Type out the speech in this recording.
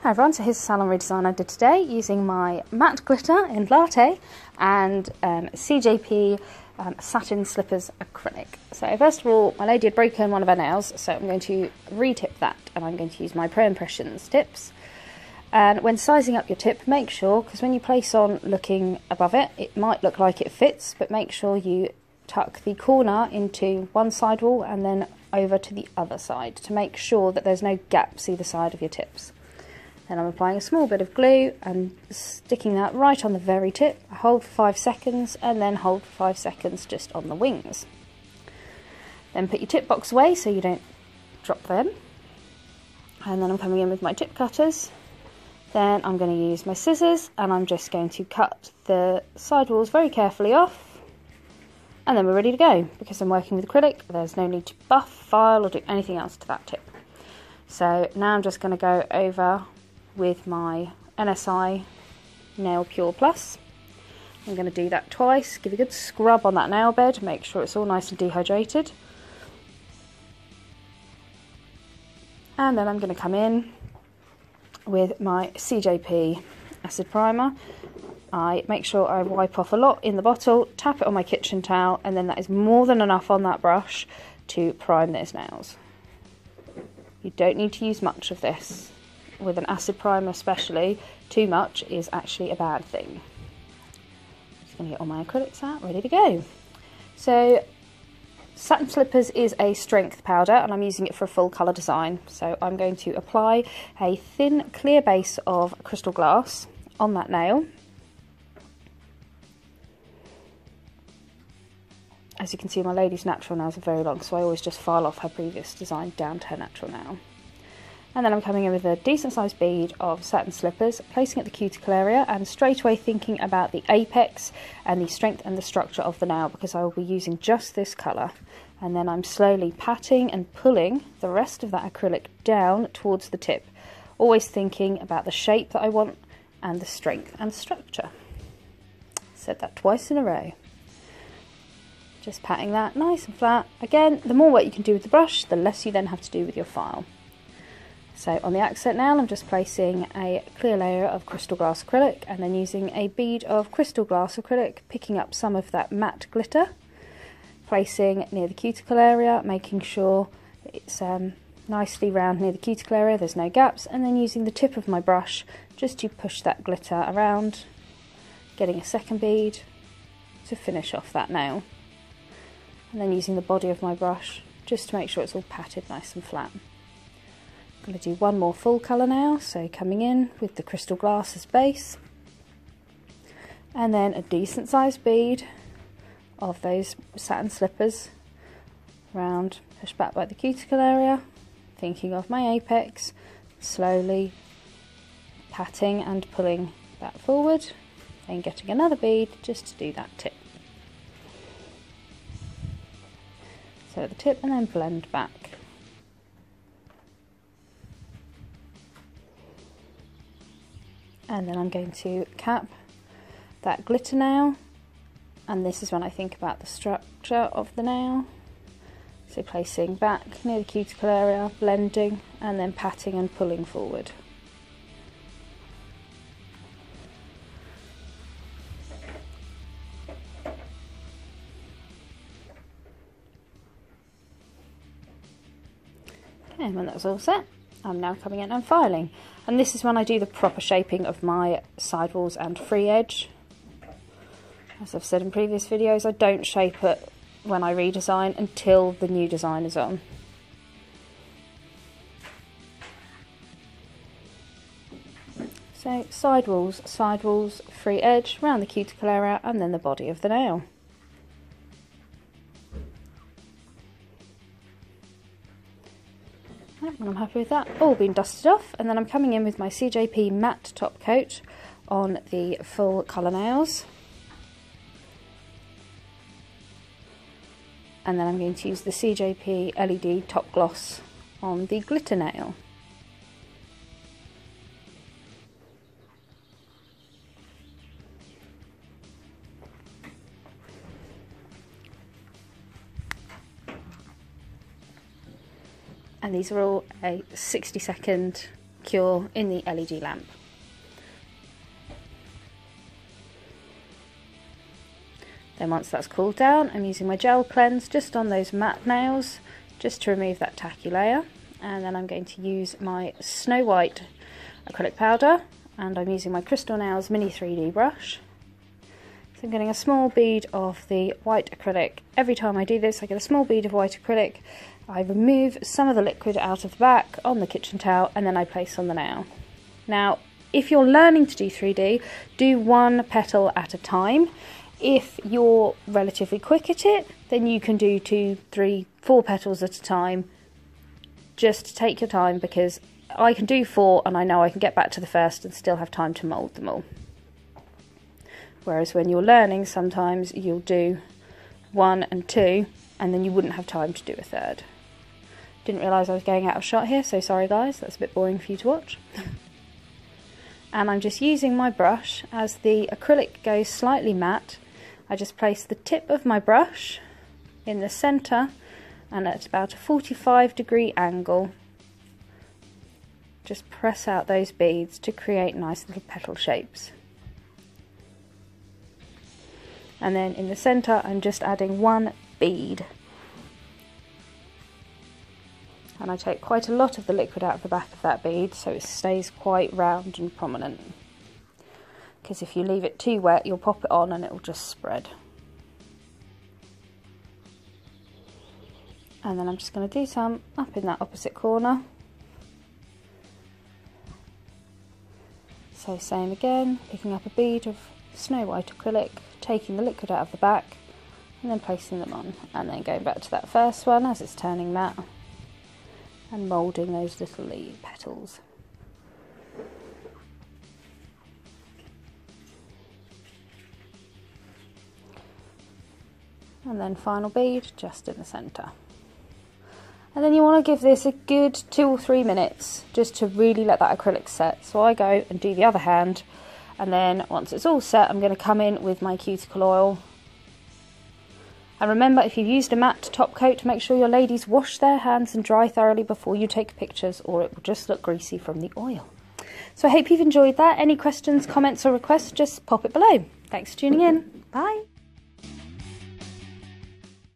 Hi everyone, so here's the salon redesign I did today using my matte glitter in Latte and CJP Satin Slippers acrylic. So first of all, my lady had broken one of her nails, so I'm going to re-tip that and I'm going to use my Pro Impressions tips. And when sizing up your tip, make sure, because when you place on looking above it, it might look like it fits, but make sure you tuck the corner into one side wall and then over to the other side to make sure that there's no gaps either side of your tips. Then I'm applying a small bit of glue and sticking that right on the very tip. I hold for 5 seconds and then hold for 5 seconds just on the wings. Then put your tip box away so you don't drop them. And then I'm coming in with my tip cutters. Then I'm going to use my scissors and I'm just going to cut the sidewalls very carefully off. And then we're ready to go. Because I'm working with acrylic, there's no need to buff, file or do anything else to that tip. So now I'm just going to go over with my NSI Nail Pure Plus. I'm going to do that twice, give a good scrub on that nail bed, make sure it's all nice and dehydrated. And then I'm going to come in with my CJP acid primer. I make sure I wipe off a lot in the bottle, tap it on my kitchen towel, and then that is more than enough on that brush to prime those nails. You don't need to use much of this. With an acid primer especially, too much is actually a bad thing. Just going to get all my acrylics out, ready to go. So Satin Slippers is a strength powder and I'm using it for a full colour design. So I'm going to apply a thin clear base of crystal glass on that nail. As you can see, my lady's natural nails are very long, so I always just file off her previous design down to her natural nail. And then I'm coming in with a decent sized bead of Satin Slippers, placing it at the cuticle area and straight away thinking about the apex and the strength and the structure of the nail, because I will be using just this colour. And then I'm slowly patting and pulling the rest of that acrylic down towards the tip, always thinking about the shape that I want and the strength and structure. Said that twice in a row. Just patting that nice and flat. Again, the more work you can do with the brush, the less you then have to do with your file. So on the accent nail, I'm just placing a clear layer of crystal glass acrylic and then using a bead of crystal glass acrylic, picking up some of that matte glitter, placing near the cuticle area, making sure it's nicely round near the cuticle area, there's no gaps, and then using the tip of my brush just to push that glitter around, getting a second bead to finish off that nail. And then using the body of my brush just to make sure it's all patted nice and flat. I'm going to do one more full colour now, so coming in with the crystal glass as base, and then a decent sized bead of those Satin Slippers round, push back by the cuticle area, thinking of my apex, slowly patting and pulling that forward, then getting another bead just to do that tip. So the tip and then blend back. And then I'm going to cap that glitter nail, and this is when I think about the structure of the nail. So placing back near the cuticle area, blending, and then patting and pulling forward. Okay, and when that's all set, I'm now coming in and filing. And this is when I do the proper shaping of my sidewalls and free edge. As I've said in previous videos, I don't shape it when I redesign until the new design is on. So sidewalls, sidewalls, free edge, around the cuticle area, and then the body of the nail. And I'm happy with that, all been dusted off, and then I'm coming in with my CJP matte top coat on the full colour nails. And then I'm going to use the CJP LED top gloss on the glitter nail. And these are all a 60-second cure in the LED lamp. Then once that's cooled down, I'm using my gel cleanse just on those matte nails, just to remove that tacky layer. And then I'm going to use my Snow White acrylic powder, and I'm using my Crystal Nails Mini 3D brush. So I'm getting a small bead of the white acrylic. Every time I do this, I get a small bead of white acrylic. I remove some of the liquid out of the back on the kitchen towel, and then I place on the nail. Now, if you're learning to do 3D, do one petal at a time. If you're relatively quick at it, then you can do 2, 3, 4 petals at a time. Just take your time, because I can do 4 and I know I can get back to the first and still have time to mould them all. Whereas when you're learning, sometimes you'll do 1 and 2 and then you wouldn't have time to do a third. Didn't realise I was going out of shot here, so sorry guys, that's a bit boring for you to watch. And I'm just using my brush. As the acrylic goes slightly matte, I just place the tip of my brush in the centre and at about a 45-degree angle, just press out those beads to create nice little petal shapes. And then in the centre, I'm just adding 1 bead. And I take quite a lot of the liquid out of the back of that bead so it stays quite round and prominent. Because if you leave it too wet, you'll pop it on and it will just spread. And then I'm just going to do some up in that opposite corner. So same again, picking up a bead of Snow White acrylic, taking the liquid out of the back and then placing them on, and then going back to that first one as it's turning matte and moulding those little leaf petals. And then final bead just in the centre. And then you want to give this a good 2 or 3 minutes just to really let that acrylic set. So I go and do the other hand, and then once it's all set, I'm going to come in with my cuticle oil. And remember, if you've used a matte top coat, make sure your ladies wash their hands and dry thoroughly before you take pictures, or it will just look greasy from the oil. So I hope you've enjoyed that. Any questions, comments or requests, just pop it below. Thanks for tuning in. Bye.